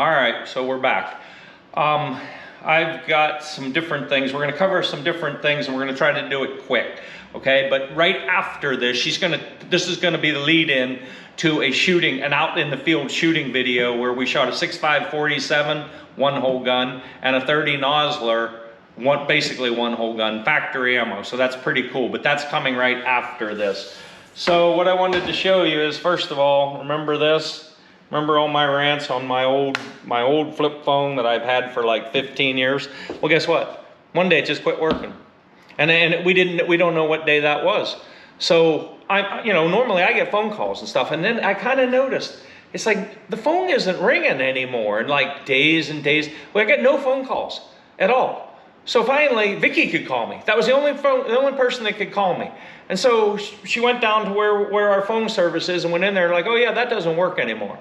All right, so we're back. I've got some different things. We're going to cover some different things, and we're going to try to do it quick, okay? But right after this, this is going to be the lead-in to an out in the field shooting video where we shot a 6.5 47 one-hole gun and a 30 Nosler, basically one-hole gun, factory ammo. So that's pretty cool. But that's coming right after this. So what I wanted to show you is, first of all, remember this? Remember all my rants on my old flip phone that I've had for like 15 years? Well, guess what? One day it just quit working. And we don't know what day that was. So normally I get phone calls and stuff, and then I kind of noticed it's like the phone isn't ringing anymore in like days and days. Well, I get no phone calls at all. So finally, Vicky could call me. That was the only person that could call me. And so she went down to where our phone service is and went in there like, oh yeah, that doesn't work anymore.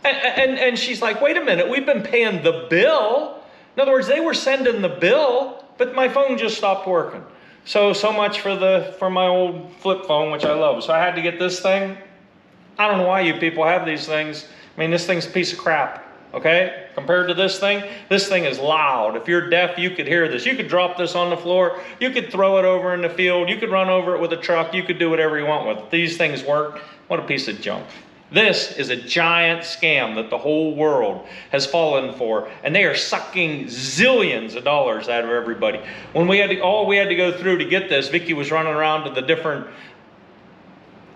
And she's like, wait a minute, we've been paying the bill. In other words, they were sending the bill, but my phone just stopped working. So much for my old flip phone, which I love. So I had to get this thing. I don't know why you people have these things. I mean, this thing's a piece of crap. Okay, compared to this thing is loud. If you're deaf, you could hear this. You could drop this on the floor. You could throw it over in the field. You could run over it with a truck. You could do whatever you want with it. These things work. What a piece of junk. This is a giant scam that the whole world has fallen for, and they are sucking zillions of dollars out of everybody. When all we had to go through to get this, Vicky was running around to the different,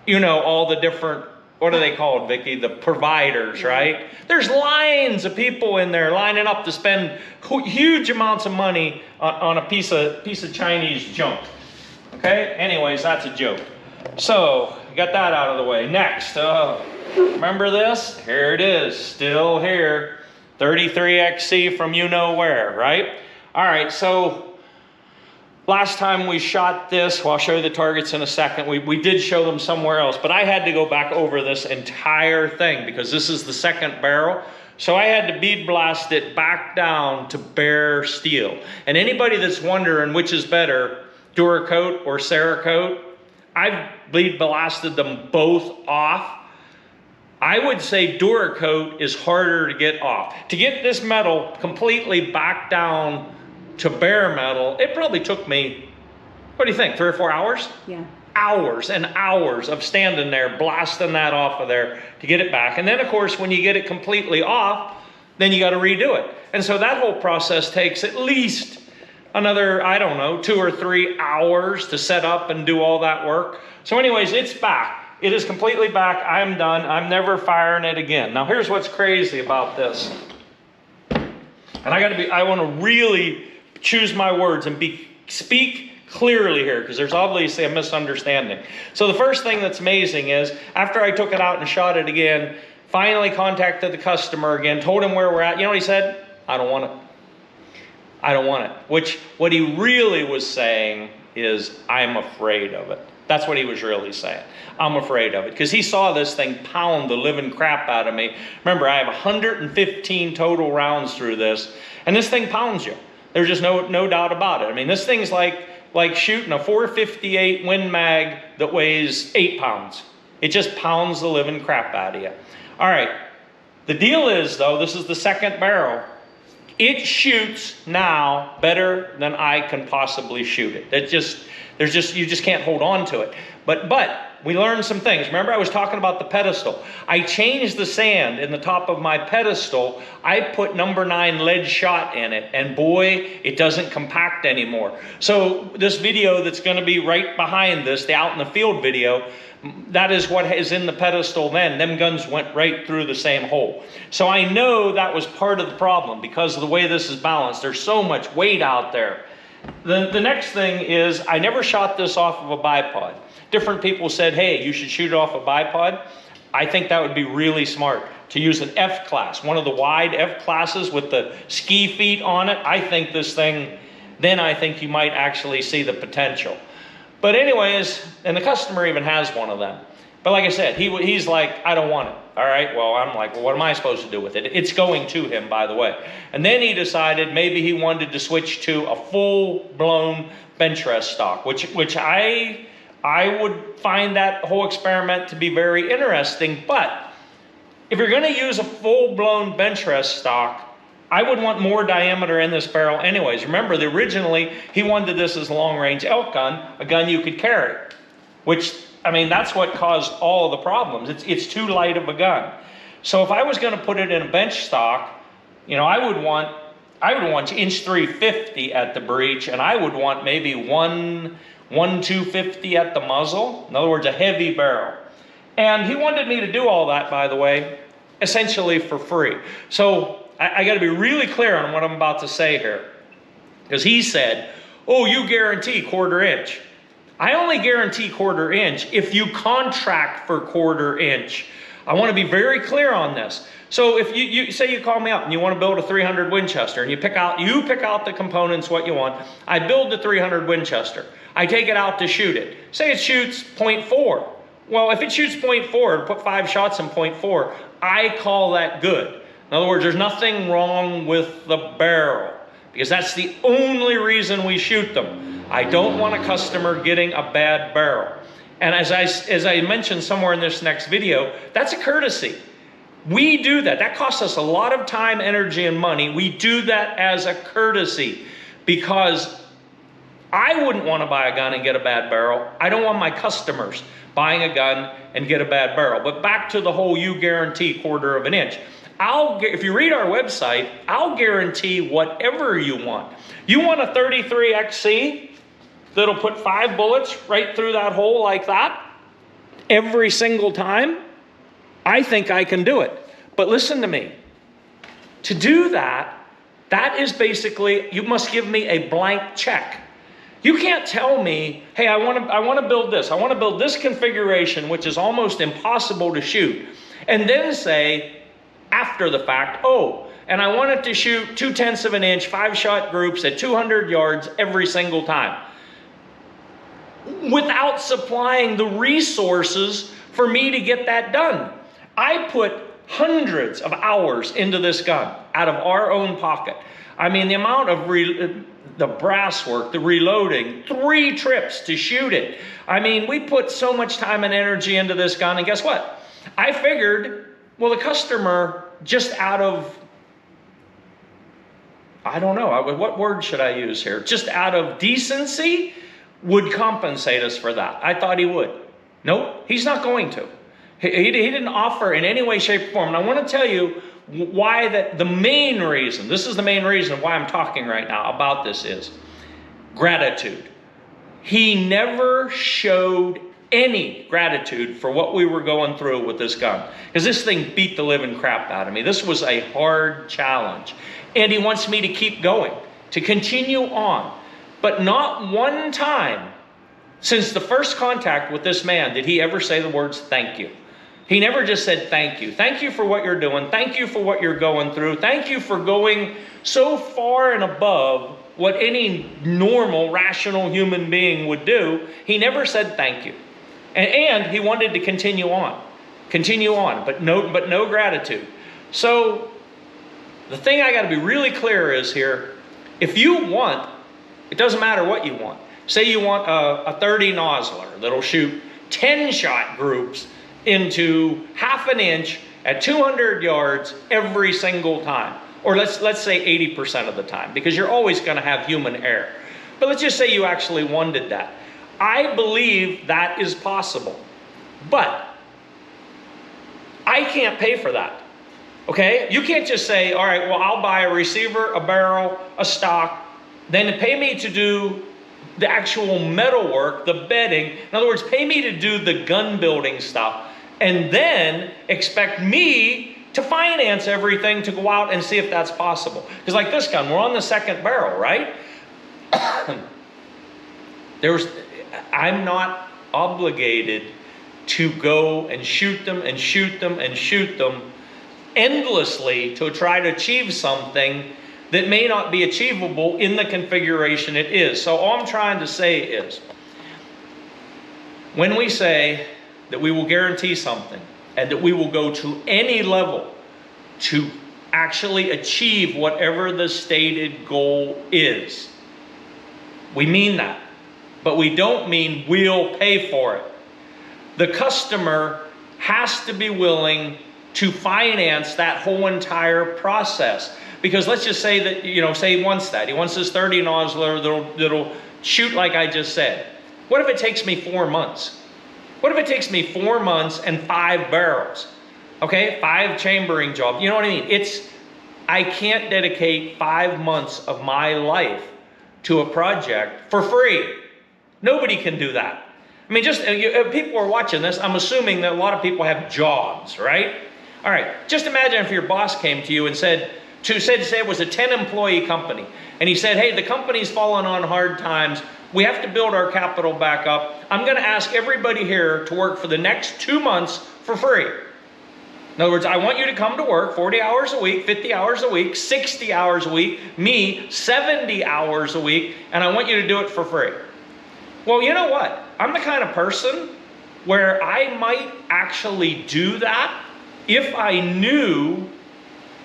all the different, what are they called, Vicky? The providers, right? There's lines of people in there lining up to spend huge amounts of money on a piece of Chinese junk. Okay? Anyways, that's a joke. So, got that out of the way. Next, remember this? Here it is, still here. 33XC from you-know-where, right? All right, so last time we shot this, well, I'll show you the targets in a second. We did show them somewhere else, but I had to go back over this entire thing because this is the second barrel. So I had to bead blast it back down to bare steel. And anybody that's wondering which is better, Duracoat or Cerakote, I've bead blasted them both off. I would say Duracoat is harder to get off. To get this metal completely back down to bare metal, it probably took me, what do you think, 3 or 4 hours? Yeah. Hours and hours of standing there, blasting that off of there to get it back. And then, of course, when you get it completely off, then you got to redo it. And so that whole process takes at least another, I don't know, 2 or 3 hours to set up and do all that work. So anyways, it's back. It is completely back. I'm done. I'm never firing it again. Now, here's what's crazy about this. And I want to really choose my words and speak clearly here, because there's obviously a misunderstanding. So the first thing that's amazing is, after I took it out and shot it again, finally contacted the customer again, told him where we're at. You know what he said? I don't want it. I don't want it. Which, what he really was saying is, I'm afraid of it. That's what he was really saying. I'm afraid of it. Because he saw this thing pound the living crap out of me. Remember, I have 115 total rounds through this, and this thing pounds you. There's just no doubt about it. I mean, this thing's like shooting a 458 Win Mag that weighs 8 pounds. It just pounds the living crap out of you. All right. The deal is, though, this is the second barrel. It shoots now better than I can possibly shoot it. You just can't hold on to it. But we learned some things. Remember, I was talking about the pedestal. I changed the sand in the top of my pedestal. I put number 9 lead shot in it, and boy, it doesn't compact anymore. So this video that's going to be right behind this, the out in the field video, that is what is in the pedestal then. Them guns went right through the same hole. So I know that was part of the problem because of the way this is balanced. There's so much weight out there. The next thing is, I never shot this off of a bipod. Different people said, hey, you should shoot it off a bipod. I think that would be really smart to use an F class, one of the wide F classes with the ski feet on it. I think this thing, then I think you might actually see the potential. But anyways, and the customer even has one of them. But like I said, he's like, I don't want it. All right, well, I'm like, well, what am I supposed to do with it? It's going to him, by the way. And then he decided maybe he wanted to switch to a full-blown bench rest stock, which I would find that whole experiment to be very interesting. But if you're going to use a full-blown bench rest stock, I would want more diameter in this barrel anyways. Remember, originally, he wanted this as a long-range elk gun, a gun you could carry, which, I mean, that's what caused all of the problems. It's too light of a gun. So if I was going to put it in a bench stock, you know, I would want inch 350 at the breech, and I would want maybe 250 at the muzzle. In other words, a heavy barrel. And he wanted me to do all that, by the way, essentially for free. So I got to be really clear on what I'm about to say here. Because he said, oh, you guarantee 1/4 inch. I only guarantee 1/4 inch if you contract for 1/4 inch. I want to be very clear on this. So if you say you call me up and you want to build a 300 Winchester, and you pick out the components, what you want. I build the 300 Winchester. I take it out to shoot it. Say it shoots .4. Well, if it shoots .4, put 5 shots in .4, I call that good. In other words, there's nothing wrong with the barrel, because that's the only reason we shoot them. I don't want a customer getting a bad barrel. And as I mentioned somewhere in this next video, that's a courtesy. We do that. That costs us a lot of time, energy, and money. We do that as a courtesy, because I wouldn't want to buy a gun and get a bad barrel. I don't want my customers buying a gun and get a bad barrel. But back to the whole you guarantee 1/4 inch. If you read our website, I'll guarantee whatever you want. You want a 33 XC that'll put 5 bullets right through that hole like that every single time? I think I can do it. But listen to me. To do that, that is basically, you must give me a blank check. You can't tell me, hey, I want to build this. I want to build this configuration, which is almost impossible to shoot. And then say, after the fact, oh, and I want it to shoot 0.2 inch, 5-shot groups at 200 yards every single time, without supplying the resources for me to get that done. I put hundreds of hours into this gun out of our own pocket. I mean, the amount of the brass work, the reloading, 3 trips to shoot it. I mean, we put so much time and energy into this gun, and guess what? I figured, well, the customer, just out of, I don't know, what word should I use here? Just out of decency, would compensate us for that. I thought he would. Nope, he's not going to. He didn't offer in any way, shape, or form. And I want to tell you why the main reason, this is the main reason why I'm talking right now about this, is gratitude. He never showed any gratitude for what we were going through with this gun, because this thing beat the living crap out of me. This was a hard challenge, and he wants me to keep going, to continue on. But not one time since the first contact with this man did he ever say the words thank you. He never just said thank you. Thank you for what you're doing. Thank you for what you're going through. Thank you for going so far and above what any normal, rational human being would do. He never said thank you. And he wanted to continue on, but no gratitude. So the thing I got to be really clear is here, if you want, it doesn't matter what you want. Say you want a 30 Nosler that'll shoot 10-shot groups into 1/2 inch at 200 yards every single time. Or let's say 80% of the time, because you're always going to have human error. But let's just say you actually wanted that. I believe that is possible. But I can't pay for that. Okay? You can't just say, all right, well, I'll buy a receiver, a barrel, a stock, then pay me to do the actual metal work, the bedding. In other words, pay me to do the gun building stuff, and then expect me to finance everything to go out and see if that's possible. Because like this gun, we're on the 2nd barrel, right? I'm not obligated to go and shoot them and shoot them and shoot them endlessly to try to achieve something that may not be achievable in the configuration it is. So all I'm trying to say is, when we say that we will guarantee something and that we will go to any level to actually achieve whatever the stated goal is, we mean that. But we don't mean we'll pay for it. The customer has to be willing to finance that whole entire process. Because let's just say that, you know, say he wants that. He wants this 30 Nosler that'll shoot like I just said. What if it takes me 4 months? What if it takes me 4 months and 5 barrels? Okay, 5 chambering jobs. You know what I mean? I can't dedicate 5 months of my life to a project for free. Nobody can do that. I mean, just if people are watching this, I'm assuming that a lot of people have jobs, right? All right, just imagine if your boss came to you and said it was a 10-employee company, and he said, hey, the company's fallen on hard times. We have to build our capital back up. I'm going to ask everybody here to work for the next 2 months for free. In other words, I want you to come to work 40 hours a week, 50 hours a week, 60 hours a week, me 70 hours a week, and I want you to do it for free. Well, you know what? I'm the kind of person where I might actually do that if I knew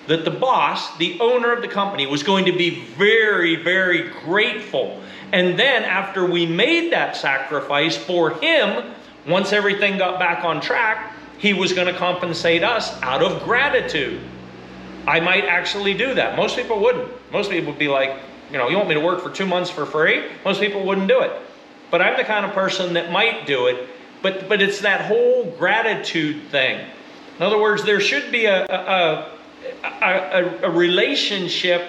that the boss, the owner of the company, was going to be very, very grateful. And then after we made that sacrifice for him, once everything got back on track, he was going to compensate us out of gratitude. I might actually do that. Most people wouldn't. Most people would be like, you know, you want me to work for 2 months for free? Most people wouldn't do it. But I'm the kind of person that might do it. But it's that whole gratitude thing. In other words, there should be a relationship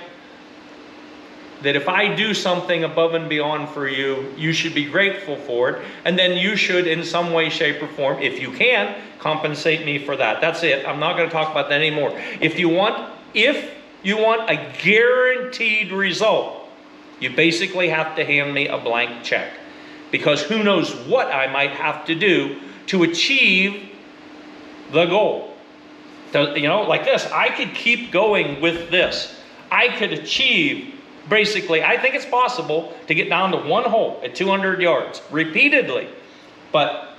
that if I do something above and beyond for you, you should be grateful for it. And then you should, in some way, shape, or form, if you can, compensate me for that. That's it. I'm not going to talk about that anymore. If you want a guaranteed result, you basically have to hand me a blank check. Because who knows what I might have to do to achieve the goal. You know, like this, I could keep going with this. I could achieve, basically, I think it's possible to get down to 1 hole at 200 yards repeatedly, but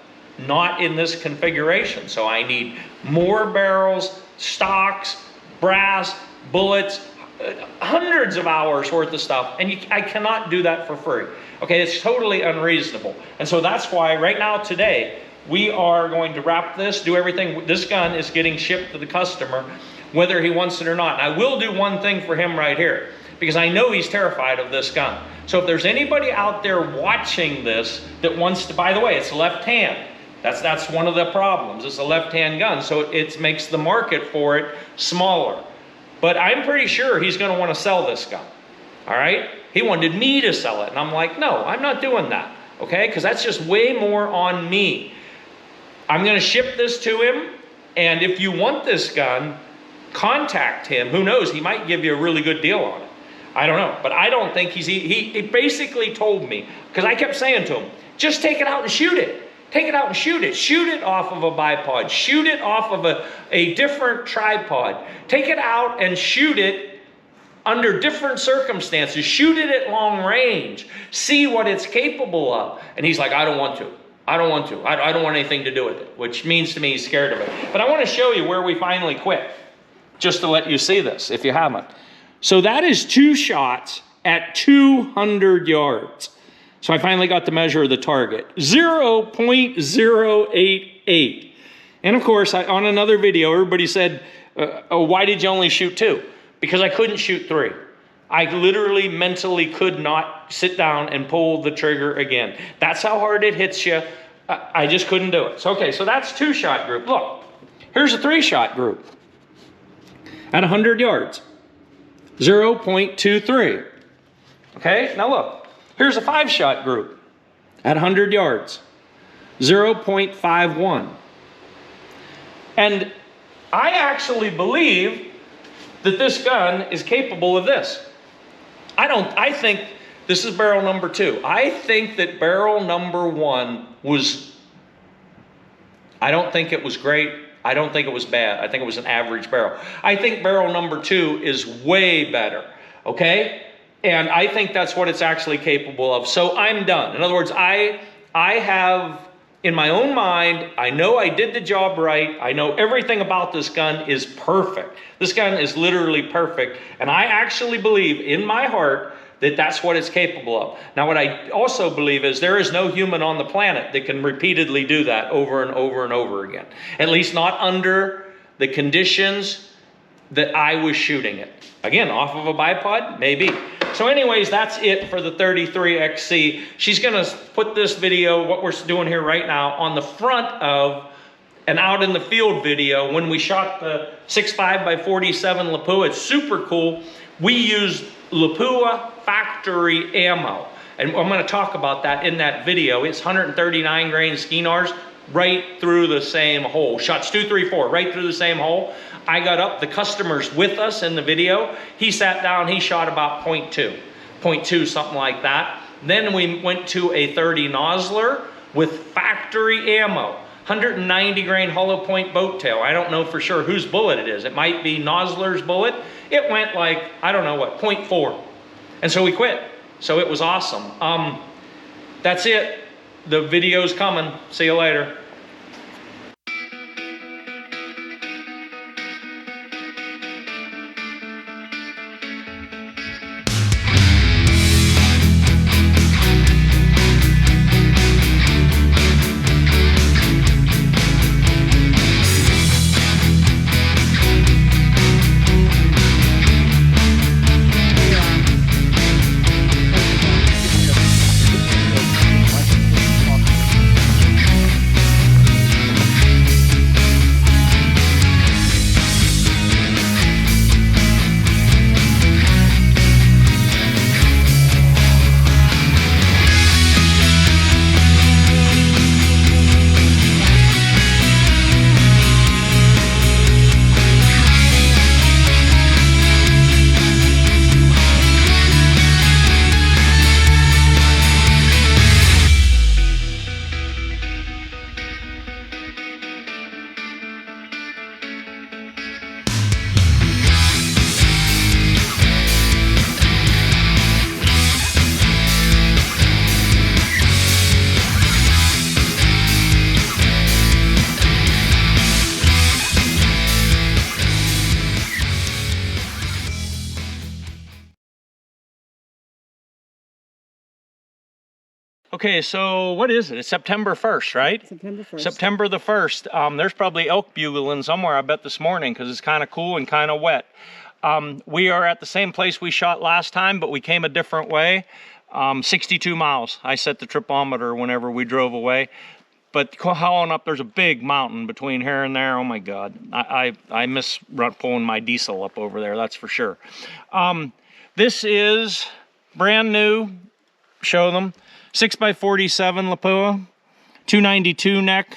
not in this configuration. So I need more barrels, stocks, brass, bullets, hundreds of hours worth of stuff, and I cannot do that for free. Okay, it's totally unreasonable. And so that's why right now today, we are going to wrap this, do everything. This gun is getting shipped to the customer, whether he wants it or not. And I will do one thing for him right here, because I know he's terrified of this gun. So if there's anybody out there watching this that wants to, by the way, it's left hand. That's one of the problems. It's a left-hand gun, so it makes the market for it smaller. But I'm pretty sure he's going to want to sell this gun. All right? He wanted me to sell it. And I'm like, no, I'm not doing that. Okay? Because that's just way more on me. I'm going to ship this to him. And if you want this gun, contact him. Who knows? He might give you a really good deal on it. I don't know. But I don't think he basically told me, because I kept saying to him, just take it out and shoot it. Take it out and shoot it. Shoot it off of a bipod. Shoot it off of a different tripod. Take it out and shoot it under different circumstances. Shoot it at long range. See what it's capable of. And he's like, I don't want to. I don't want to. I don't want anything to do with it, which means to me he's scared of it. But I want to show you where we finally quit, just to let you see this, if you haven't. So that is 2 shots at 200 yards. So I finally got the measure of the target, 0.088. And of course, on another video, everybody said, oh, why did you only shoot 2? Because I couldn't shoot 3. I literally mentally could not sit down and pull the trigger again. That's how hard it hits you. I just couldn't do it. So, okay, so that's 2-shot group. Look, here's a 3-shot group at 100 yards, 0.23. Okay, now look. Here's a 5-shot group at 100 yards, 0.51. And I actually believe that this gun is capable of this. I think this is barrel number 2. I think that barrel number 1 I don't think it was great. I don't think it was bad. I think it was an average barrel. I think barrel number 2 is way better, okay? And I think that's what it's actually capable of. So I'm done. In other words, I have, in my own mind, I know I did the job right. I know everything about this gun is perfect. This gun is literally perfect. And I actually believe in my heart that that's what it's capable of. Now, what I also believe is there is no human on the planet that can repeatedly do that over and over and over again. At least not under the conditions that I was shooting it. Again, off of a bipod, maybe. So anyways, that's it for the 33XC. She's gonna put this video, what we're doing here right now, on the front of an out in the field video when we shot the 6.5x47 Lapua. It's super cool. We used Lapua factory ammo. And I'm gonna talk about that in that video. It's 139 grain Skinars right through the same hole. Shots 2, 3, 4, right through the same hole. I got up, the customer's with us in the video. He sat down, he shot about 0.2, something like that. Then we went to a 30 Nosler with factory ammo. 190 grain hollow point boat tail. I don't know for sure whose bullet it is. It might be Nosler's bullet. It went like, I don't know what, 0.4. And so we quit. So it was awesome. That's it. The video's coming. See you later. Okay, so what is it? It's September 1st, right? September 1st. September the 1st. There's probably elk bugling somewhere, I bet, this morning, because it's kind of cool and kind of wet. We are at the same place we shot last time, but we came a different way. 62 miles. I set the tripometer whenever we drove away. But hauling up, there's a big mountain between here and there. Oh my God. I miss pulling my diesel up over there, that's for sure. This is brand new. Show them. 6x47 Lapua, 292 neck.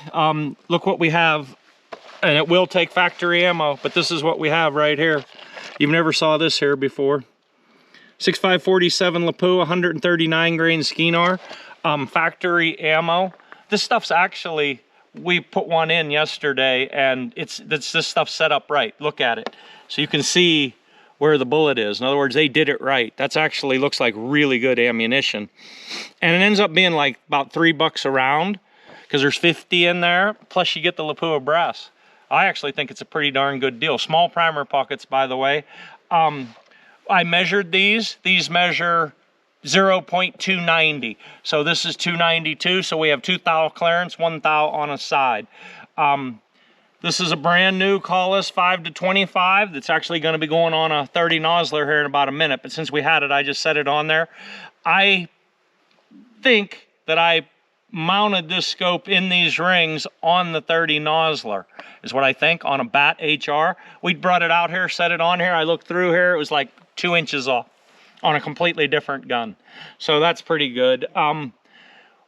Look what we have, and it will take factory ammo, but this is what we have right here. You've never saw this here before. 6.547 Lapua, 139 grain Skinar, factory ammo. This stuff's actually, we put one in yesterday, and it's this stuff set up right. Look at it. So you can see where the bullet is. In other words, they did it right. That's actually looks like really good ammunition. And it ends up being like about $3 a round, because there's 50 in there, plus you get the Lapua brass. I actually think it's a pretty darn good deal. Small primer pockets, by the way. I measured these. These measure 0.290. So this is 292, so we have 2 thou clearance, 1 thou on a side. This is a brand new Collis 5-25 that's actually going to be going on a 30 Nosler here in about a minute, but since we had it, I just set it on there. I think that I mounted this scope in these rings on the 30 Nosler, is what I think, on a Bat HR. We brought it out here, set it on here. I looked through here, it was like 2 inches off on a completely different gun. So that's pretty good. We're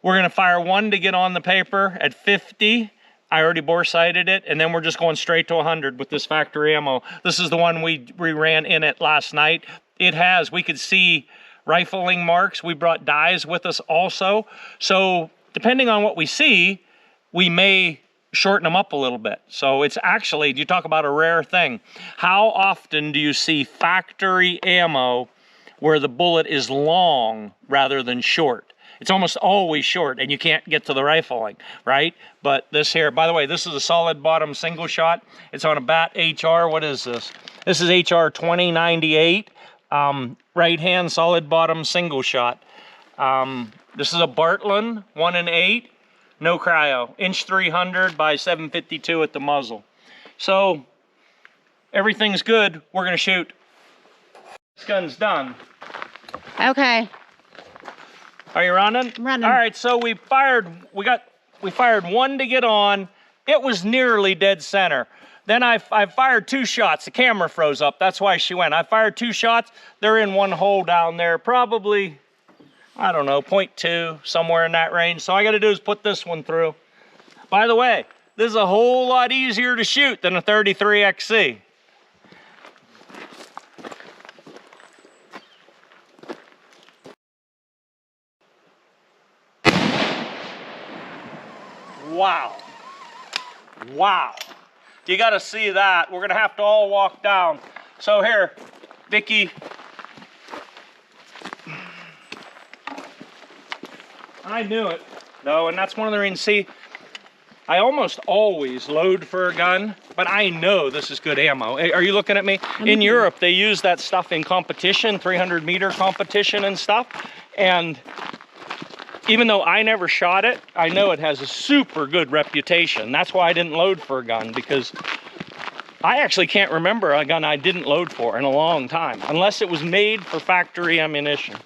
going to fire one to get on the paper at 50. I already bore sighted it, and then we're just going straight to 100 with this factory ammo. This is the one we ran in it last night. It has, we could see rifling marks. We brought dies with us also. So depending on what we see, we may shorten them up a little bit. So it's actually, you talk about a rare thing. How often do you see factory ammo where the bullet is long rather than short? It's almost always short, and you can't get to the rifling, right? But this here, by the way, this is a solid bottom single shot. It's on a Bat HR. What is this? This is HR 2098, right hand solid bottom single shot. This is a Bartlein 1-8, no cryo, inch 300 by 752 at the muzzle. So everything's good, we're gonna shoot. This gun's done. Okay. Are you running? I'm running. All right, so we fired one to get on. It was nearly dead center. Then I fired 2 shots. The camera froze up. That's why she went. I fired 2 shots. They're in one hole down there, probably, I don't know, 0.2, somewhere in that range. So all I got to do is put this one through. By the way, this is a whole lot easier to shoot than a 33 XC. Wow. Wow. You got to see that. We're going to have to all walk down. So here, Vicky. I knew it, though, and that's one of the reasons. See, I almost always load for a gun, but I know this is good ammo. Are you looking at me? In Europe, they use that stuff in competition, 300-meter competition and stuff. And even though I never shot it, I know it has a super good reputation. That's why I didn't load for a gun, because I actually can't remember a gun I didn't load for in a long time, unless it was made for factory ammunition.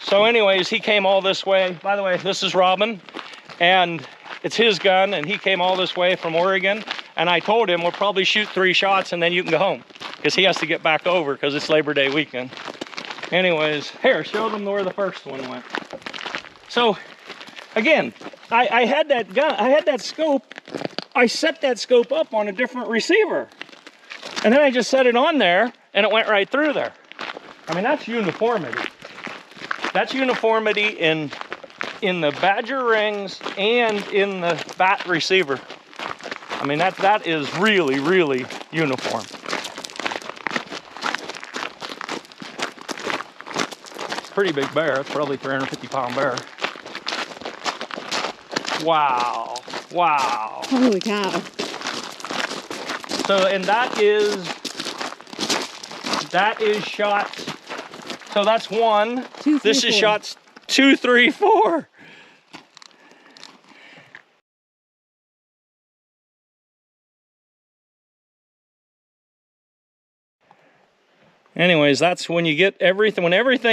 So anyways, he came all this way. By the way, this is Robin, and it's his gun, and he came all this way from Oregon, and I told him we'll probably shoot 3 shots and then you can go home, because he has to get back over because it's Labor Day weekend. Anyways, here, show them where the first one went. So, again, I had that gun, I had that scope, I set that scope up on a different receiver. And then I just set it on there, and it went right through there. I mean, that's uniformity. That's uniformity in the Badger rings and in the bat receiver. I mean, that is really, really uniform. Pretty big bear. It's probably 350-pound bear. Wow. Wow. Holy cow. So, and that is shots. So that's 1. 2, 3, this is 4. shots 2, 3, 4. Anyways, that's when you get everything,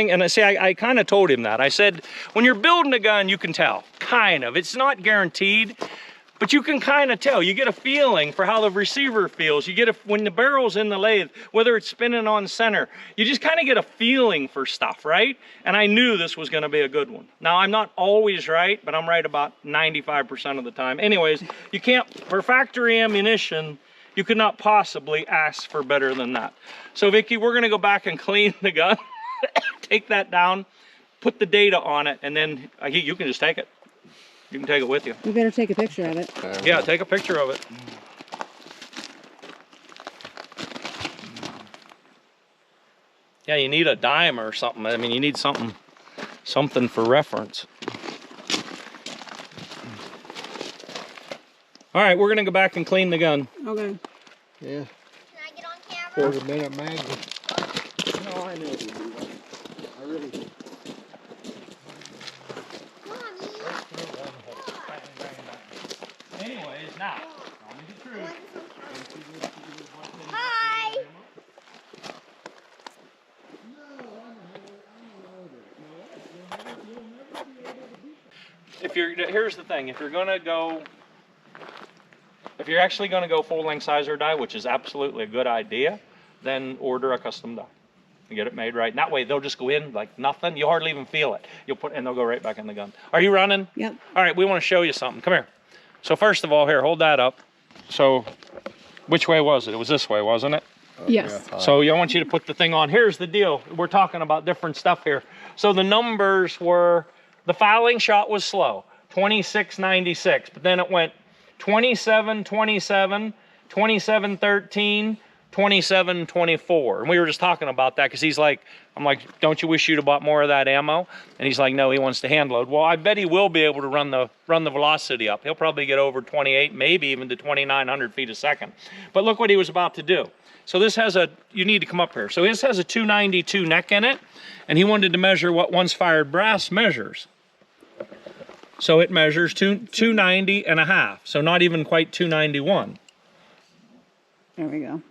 and I see, I kind of told him that. I said, when you're building a gun, you can tell, kind of. It's not guaranteed, but you can kind of tell. You get a feeling for how the receiver feels. You get when the barrel's in the lathe, whether it's spinning on center, you just kind of get a feeling for stuff, right? And I knew this was gonna be a good one. Now, I'm not always right, but I'm right about 95% of the time. Anyways, you can't, for factory ammunition, you could not possibly ask for better than that. So Vicky, we're gonna go back and clean the gun, take that down, put the data on it, and then you can just take it. You can take it with you. We better take a picture of it. Yeah, take a picture of it. Yeah, you need a dime or something. I mean, you need something for reference. All right, we're gonna go back and clean the gun. Okay. Yeah. Can I get on camera? 40-minute magazine. No, I knew. I really do. Mommy. Anyways, now, tell me the truth. Hi. Here's the thing, if you're actually gonna go full-length sizer die, which is absolutely a good idea, then order a custom die and get it made right. And that way they'll just go in like nothing. You hardly even feel it. And they'll go right back in the gun. Are you running? Yep. All right, we want to show you something. Come here. So first of all, here, hold that up. So which way was it? It was this way, wasn't it? Yes. Yeah, So I want you to put the thing on. Here's the deal. We're talking about different stuff here. So the numbers were, the fouling shot was slow, 26.96, but then it went 27.27, 27.13, 27.24. And we were just talking about that because he's like, I'm like, don't you wish you'd have bought more of that ammo? And he's like, no, he wants to hand load. Well, I bet he will be able to run the velocity up. He'll probably get over 28, maybe even to 2,900 feet a second. But look what he was about to do. So this has you need to come up here. So this has a 292 neck in it, and he wanted to measure what once fired brass measures. So it measures 290 and a half. So not even quite 291. There we go.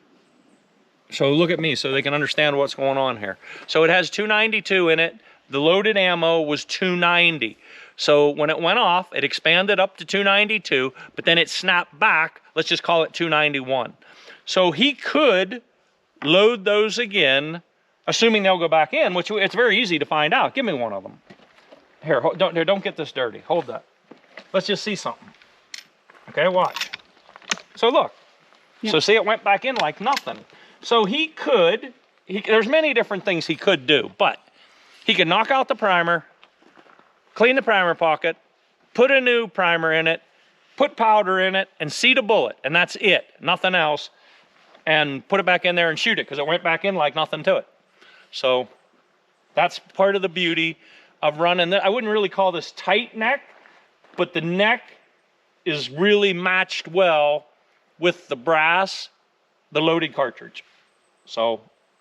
So look at me so they can understand what's going on here. So it has 292 in it. The loaded ammo was 290. So when it went off, it expanded up to 292, but then it snapped back. Let's just call it 291. So he could load those again, assuming they'll go back in, which it's very easy to find out. Give me one of them. Here, don't get this dirty. Hold that. Let's just see something. Okay, watch. So look. Yeah. So see, it went back in like nothing. So he could, there's many different things he could do, but he could knock out the primer, clean the primer pocket, put a new primer in it, put powder in it, and seat a bullet, and that's it, nothing else, and put it back in there and shoot it, because it went back in like nothing to it. So that's part of the beauty of running. I wouldn't really call this tight neck, but the neck is really matched well with the brass, the loaded cartridge. So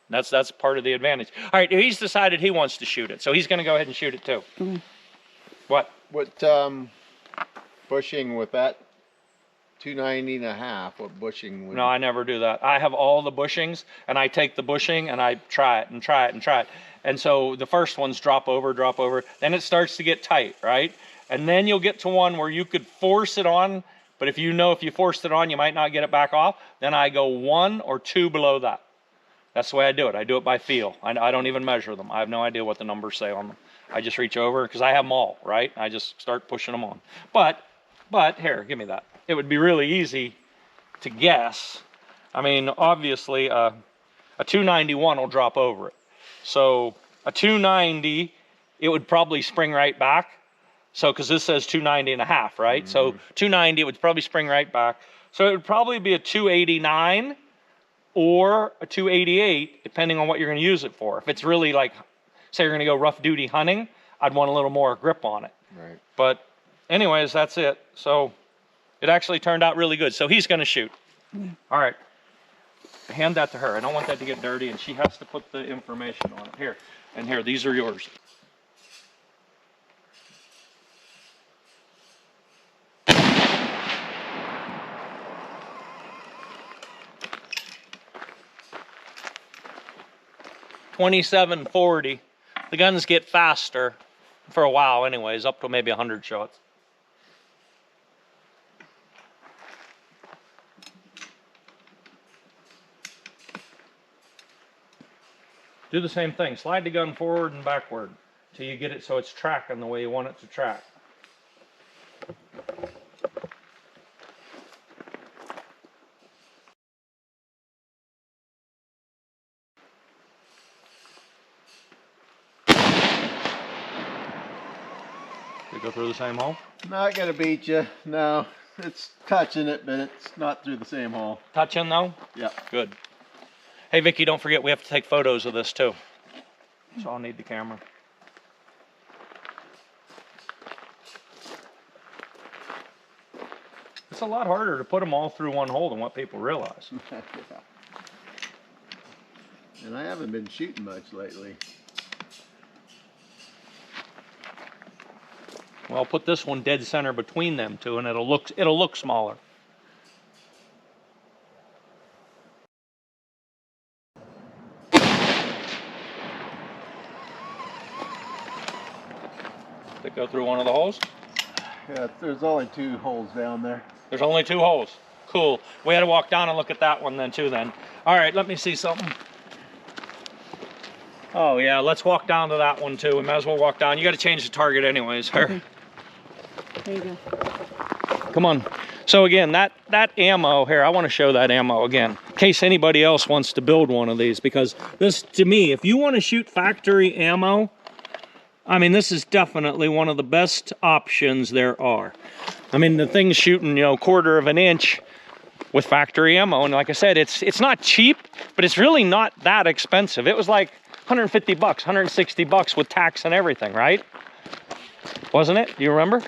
that's part of the advantage. All right, he's decided he wants to shoot it, so he's going to go ahead and shoot it too. What? What bushing with that 290.5? What bushing would No, I never do that. I have all the bushings, and I take the bushing and I try it and try it and try it. And so the first ones drop over, then it starts to get tight, right? And then you'll get to one where you could force it on, but if you forced it on, you might not get it back off. Then I go 1 or 2 below that. That's the way I do it. I do it by feel. I don't even measure them. I have no idea what the numbers say on them. I just reach over, because I have them all, right? I just start pushing them on. But here, give me that. It would be really easy to guess. I mean, obviously, a 291 will drop over it. So a 290, it would probably spring right back. So, because this says 290.5, right? So 290, it would probably spring right back. So it would probably be a 289 or a 288, depending on what you're going to use it for. If it's really like, say you're going to go rough duty hunting, I'd want a little more grip on it. Right. But anyways, that's it. So it actually turned out really good. So he's going to shoot. All right. Hand that to her. I don't want that to get dirty, and she has to put the information on it. Here. And here, these are yours. .2740. The guns get faster for a while anyways, up to maybe 100 shots. Do the same thing. Slide the gun forward and backward till you get it so it's tracking the way you want it to track. Go through the same hole? Not gonna beat you. No, it's touching it, but it's not through the same hole. Touching though? Yeah. Good. Hey Vicky, don't forget we have to take photos of this too. So I'll need the camera. It's a lot harder to put them all through one hole than what people realize. Yeah. And I haven't been shooting much lately. Well, put this one dead center between them two, and it'll look smaller. Did it go through one of the holes? Yeah, there's only 2 holes down there. There's only 2 holes. Cool. We had to walk down and look at that one then too then. All right, let me see something. Oh yeah, let's walk down to that one too. We might as well walk down. You got to change the target anyways. Okay. There you go. Come on. So again, that ammo here, I want to show that ammo again in case anybody else wants to build one of these, because this, to me, if you want to shoot factory ammo, I mean, this is definitely one of the best options there are. I mean, the thing's shooting, you know, 1/4 of an inch with factory ammo, and like I said, it's not cheap, but it's really not that expensive. It was like 150 bucks, 160 bucks with tax and everything, right? Wasn't it? Do you remember?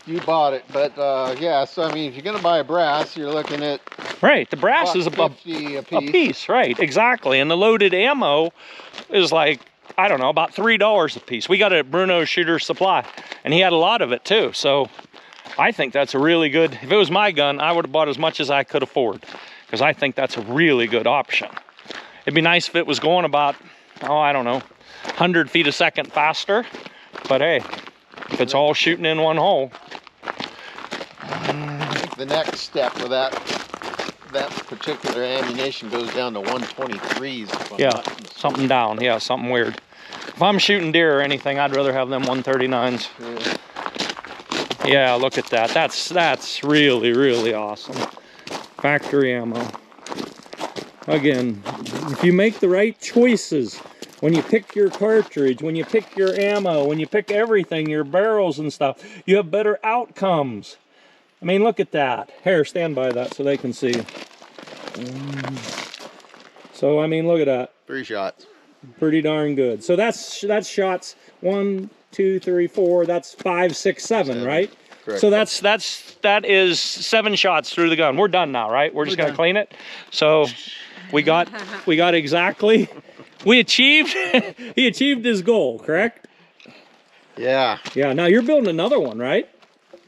You bought it, but yeah. So I mean, if you're gonna buy a brass, you're looking at Right. The brass is above $1.50 a piece, right? Exactly. And the loaded ammo is like, I don't know, about $3 a piece. We got it at Bruno's Shooter Supply, and he had a lot of it too. So I think that's a really good. If it was my gun, I would have bought as much as I could afford, because I think that's a really good option. It'd be nice if it was going about, oh, I don't know, 100 feet a second faster. But hey, if it's all shooting in one hole. I think the next step with that particular ammunition goes down to 123s. if I'm Yeah, not mistaken. something down. Yeah, something weird. If I'm shooting deer or anything, I'd rather have them 139s. Yeah. Yeah, look at that. That's really, really awesome. Factory ammo. Again, if you make the right choices, when you pick your cartridge, when you pick your ammo, when you pick everything, your barrels and stuff, you have better outcomes. I mean, look at that. Here, stand by that so they can see. So, I mean, look at that. 3 shots. Pretty darn good. So that's shots 1, 2, 3, 4. That's 5, 6, 7, right? Correct. So that is 7 shots through the gun. We're done now, right? We're just gonna clean it. So we got exactly. We achieved. He achieved his goal, correct? Yeah. Yeah. Now you're building another one, right?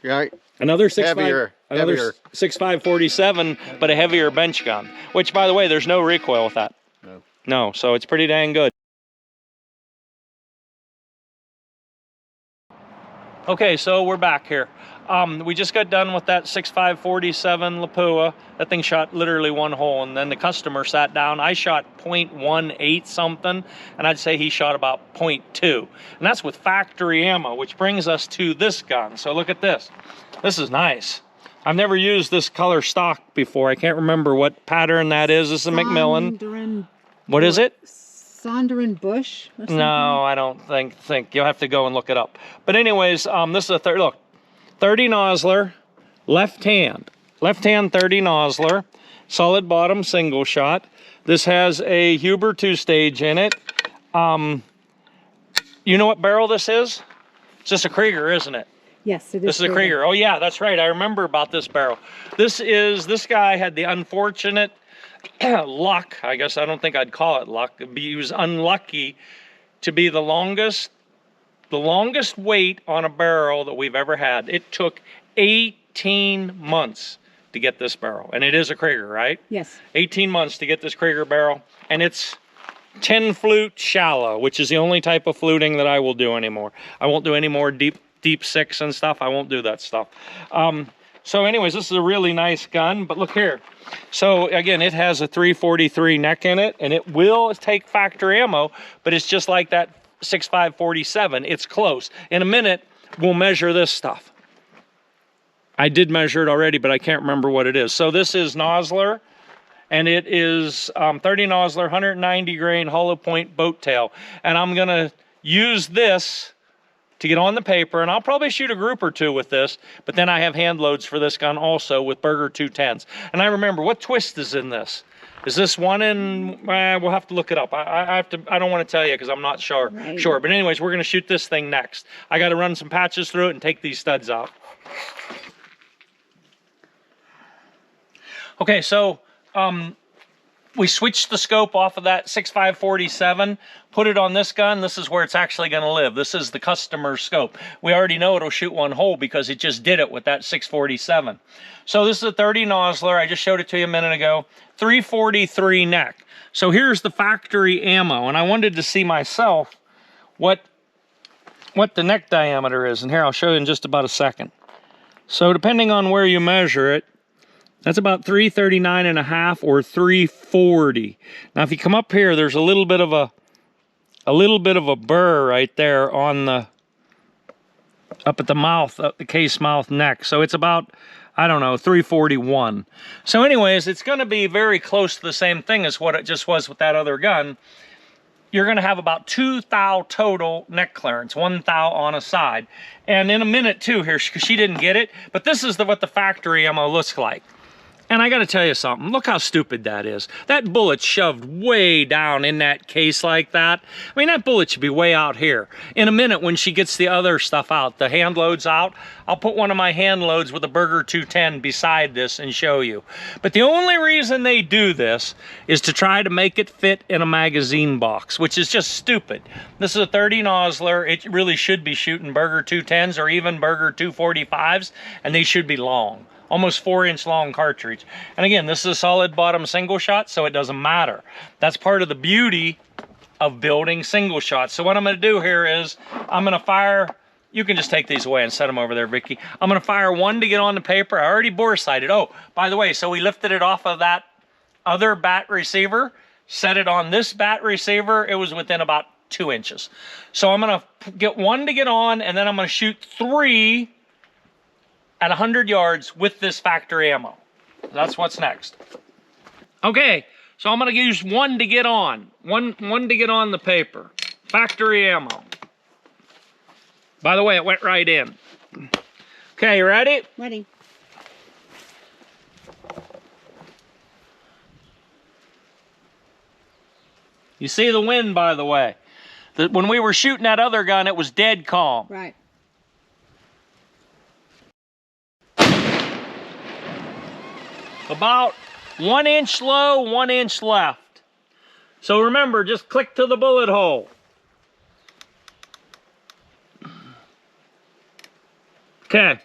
Right. Another 6.5. Heavier. Another Heavier. 6.5 but a heavier bench gun. Which, by the way, there's no recoil with that. No. No. So it's pretty dang good. Okay, so we're back here. We just got done with that 6.5 Lapua. That thing shot literally one hole, and then the customer sat down. I shot .18 something, and I'd say he shot about .2. And that's with factory ammo, which brings us to this gun. So look at this. This is nice. I've never used this color stock before. I can't remember what pattern that is. This is a Macmillan. What is it? Sonderin Bush or something? No, I don't think. You'll have to go and look it up. But anyways, this is a 30 Nosler, left hand 30 Nosler, solid bottom single shot. This has a Huber 2-stage in it. You know what barrel this is? It's just a Krieger, isn't it? Yes, it is. This is a Krieger. Oh yeah, that's right. I remember about this barrel. This guy had the unfortunate luck, I guess. I don't think I'd call it luck. He was unlucky to be the longest weight on a barrel that we've ever had. It took 18 months to get this barrel, and it is a Krieger, right? Yes. 18 months to get this Krieger barrel, and it's 10 flute shallow, which is the only type of fluting that I will do anymore. I won't do any more deep 6 and stuff. I won't do that stuff. So anyways, this is a really nice gun, but look here. So again, it has a 343 neck in it, and it will take factory ammo, but it's just like that 6.5 It's close. In a minute, we'll measure this stuff. I did measure it already, but I can't remember what it is. So this is Nosler, and it is 30 Nosler, 190 grain hollow point boat tail. And I'm gonna use this to get on the paper, and I'll probably shoot a group or 2 with this, but then I have hand loads for this gun also with Berger 210s. And I remember, what twist is in this? Is this one in, we'll have to look it up. I don't want to tell you because I'm not sure. Right. Sure, but anyways, we're gonna shoot this thing next. I gotta run some patches through it and take these studs out. Okay, so we switched the scope off of that 6.5 put it on this gun. This is where it's actually going to live. This is the customer scope. We already know it'll shoot one hole because it just did it with that 6.47. So this is a 30 Nosler. I just showed it to you a minute ago. 343 neck. So here's the factory ammo, and I wanted to see myself what the neck diameter is. And here, I'll show you in just about a second. So depending on where you measure it, that's about 339.5 or 340. Now, if you come up here, there's a little bit of a burr right there on the up at the mouth, up the case mouth neck. So it's about, I don't know, 341. So anyways, it's going to be very close to the same thing as what it just was with that other gun. You're going to have about 2 thou total neck clearance, 1 thou on a side. And in a minute too here, because she didn't get it, but this is what the factory ammo looks like. And I got to tell you something. Look how stupid that is. That bullet's shoved way down in that case like that. I mean, that bullet should be way out here. In a minute, when she gets the other stuff out, the hand loads out, I'll put one of my hand loads with a Berger 210 beside this and show you. But the only reason they do this is to try to make it fit in a magazine box, which is just stupid. This is a 30 Nosler. It really should be shooting Berger 210s or even Berger 245s, and they should be long. almost 4-inch long cartridge. And again, this is a solid bottom single shot, so it doesn't matter. That's part of the beauty of building single shots. So what I'm gonna do here is, I'm gonna fire, you can just take these away and set them over there, Vicky. I'm gonna fire one to get on the paper. I already bore sighted. Oh, by the way, so we lifted it off of that other bat receiver, set it on this bat receiver. It was within about 2 inches. So I'm gonna get one to get on, and then I'm gonna shoot 3 at 100 yards with this factory ammo. That's what's next. Okay, so I'm gonna use one to get on. One to get on the paper. Factory ammo. By the way, it went right in. Okay, you ready? Ready. You see the wind, by the way. When we were shooting that other gun, it was dead calm. Right. About 1 inch low, 1 inch left. So remember, just click to the bullet hole. Okay.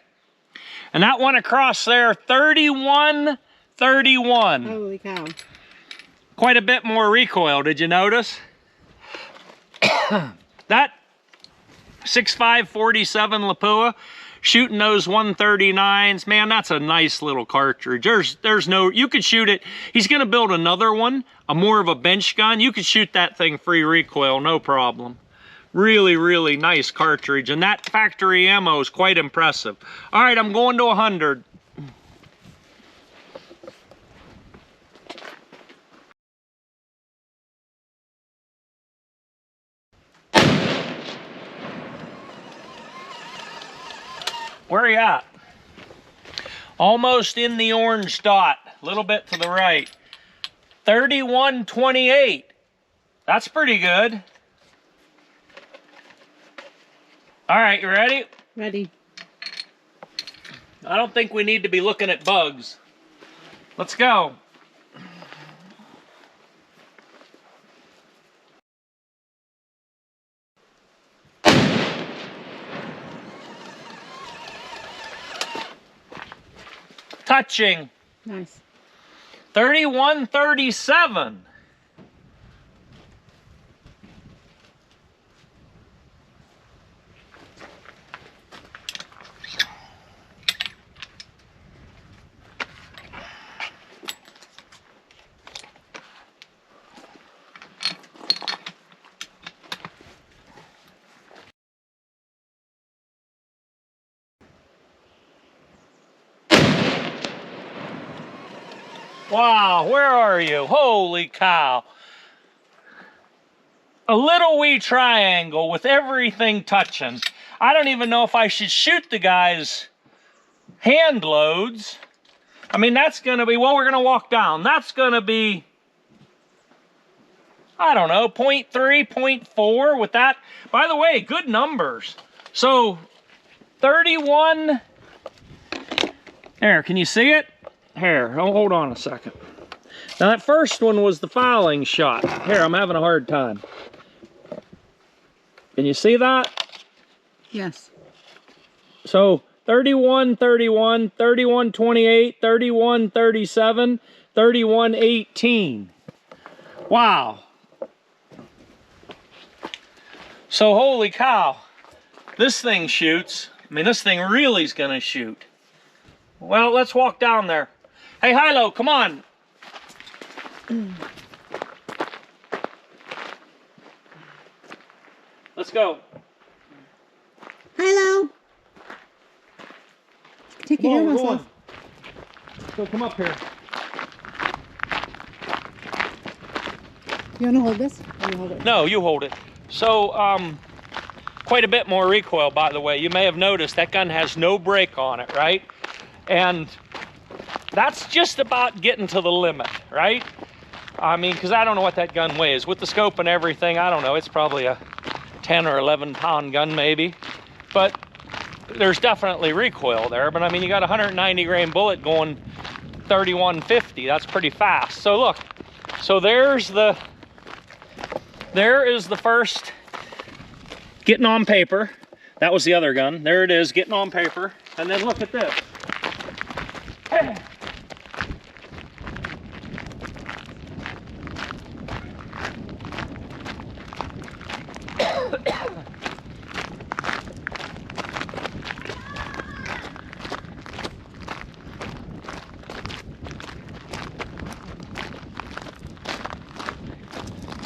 And that one across there, 31, 31. Holy cow. Quite a bit more recoil, did you notice? That 6.5 47 Lapua, shooting those 139s, man, that's a nice little cartridge. There's no, you could shoot it. He's gonna build another one, a more of a bench gun. You could shoot that thing free recoil, no problem. Really, really nice cartridge, and that factory ammo is quite impressive. All right, I'm going to 100. Where are you at? Almost in the orange dot, a little bit to the right. 31.28. That's pretty good. All right, you ready? Ready. I don't think we need to be looking at bugs. Let's go. Touching. Nice. 31.37. Wow, where are you? Holy cow. A little wee triangle with everything touching. I don't even know if I should shoot the guy's hand loads. I mean, that's gonna be, well, we're gonna walk down. That's gonna be, I don't know, 0.3, 0.4 with that. By the way, good numbers. So, 31, there, can you see it? Here, hold on a second. Now that first one was the fouling shot. Here, I'm having a hard time. Can you see that? Yes. So 31, 31, 31, 28, 31, 37, 31, 18. Wow. So holy cow, this thing shoots. I mean, this thing really is gonna shoot. Well, let's walk down there. Hey, Hilo, come on. Let's go. Hello. Take your earmuffs go off. on. So come up here. You want to hold this? Or you hold it? No, you hold it. So, quite a bit more recoil, by the way. You may have noticed that gun has no brake on it, right? And that's just about getting to the limit, right? I mean, because I don't know what that gun weighs. With the scope and everything, I don't know. It's probably a 10 or 11 pound gun maybe. But there's definitely recoil there. But I mean, you got a 190 grain bullet going 3150. That's pretty fast. So look, so there is the first getting on paper. That was the other gun. There it is, getting on paper. And then look at this.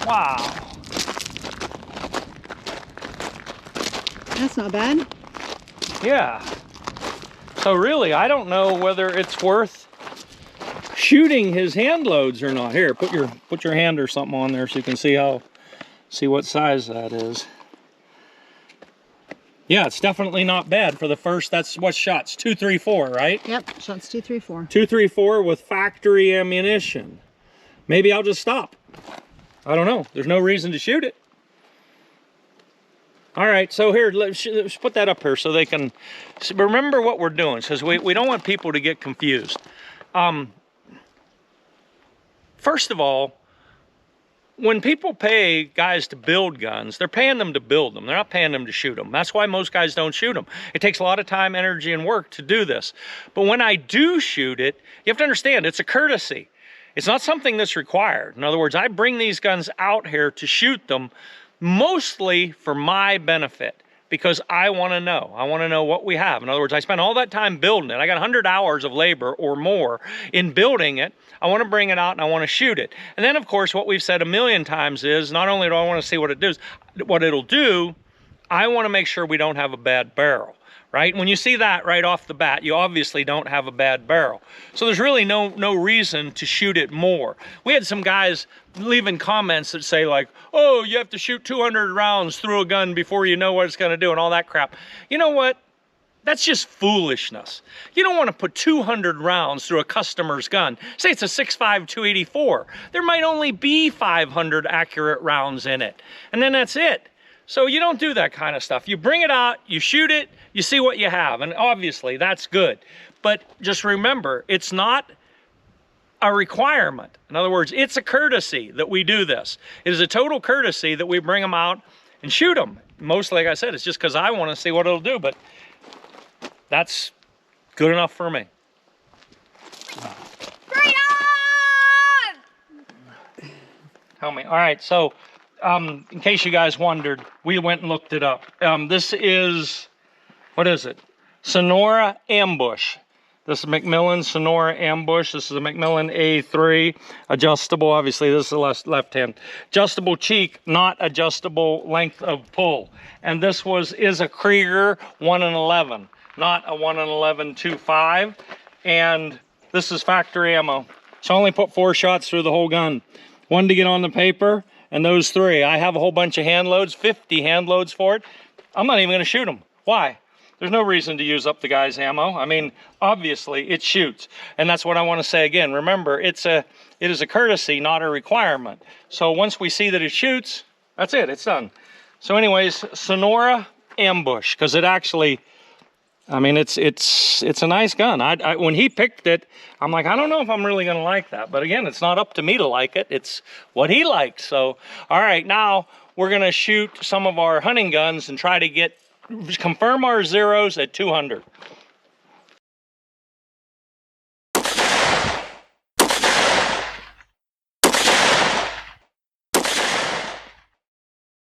Wow. That's not bad. Yeah. So really, I don't know whether it's worth shooting his hand loads or not. Here, put your hand or something on there so you can see what size that is. Yeah, it's definitely not bad for the first. That's what shots 234, right? Yep, shots 2, 3, 4. 234 with factory ammunition. Maybe I'll just stop. I don't know. There's no reason to shoot it. All right, so here, let's put that up here so they can remember what we're doing, because we don't want people to get confused. First of all, when people pay guys to build guns, they're paying them to build them. They're not paying them to shoot them. That's why most guys don't shoot them. It takes a lot of time, energy, and work to do this. But when I do shoot it, you have to understand, it's a courtesy. It's not something that's required. In other words, I bring these guns out here to shoot them mostly for my benefit, because I want to know. I want to know what we have. In other words, I spent all that time building it. I got 100 hours of labor or more in building it. I want to bring it out and I want to shoot it. And then, of course, what we've said a million times is, not only do I want to see what it'll do, I want to make sure we don't have a bad barrel. Right? When you see that right off the bat, you obviously don't have a bad barrel. So there's really no reason to shoot it more. We had some guys leaving comments that say like, oh, you have to shoot 200 rounds through a gun before you know what it's going to do and all that crap. You know what? That's just foolishness. You don't want to put 200 rounds through a customer's gun. Say it's a 6.5 284. There might only be 500 accurate rounds in it. And then that's it. So you don't do that kind of stuff. You bring it out, you shoot it, you see what you have. And obviously that's good. But just remember, it's not a requirement. In other words, it's a courtesy that we do this. It is a total courtesy that we bring them out and shoot them. Mostly, like I said, it's just because I want to see what it'll do, but that's good enough for me. Freedom! Tell me. All right, so in case you guys wondered, we went and looked it up. This is, what is it? Sonora Ambush. This is Macmillan Sonora Ambush. This is a Macmillan A3, adjustable. Obviously, this is the left hand. Adjustable cheek, not adjustable length of pull. And this is a Krieger 1-in-11, not a 1-in-11 2.5. And this is factory ammo. So I only put 4 shots through the whole gun. 1 to get on the paper, and those 3. I have a whole bunch of hand loads, 50 hand loads for it. I'm not even going to shoot them. Why? There's no reason to use up the guy's ammo. I mean, obviously it shoots. And that's what I want to say again. Remember, it is a courtesy, not a requirement. So once we see that it shoots, that's it, it's done. So anyways, Sonora Ambush, because it actually, I mean, it's a nice gun. When he picked it, I'm like, I don't know if I'm really going to like that. But again, it's not up to me to like it. It's what he likes. So, all right, now we're going to shoot some of our hunting guns and try to confirm our zeros at 200.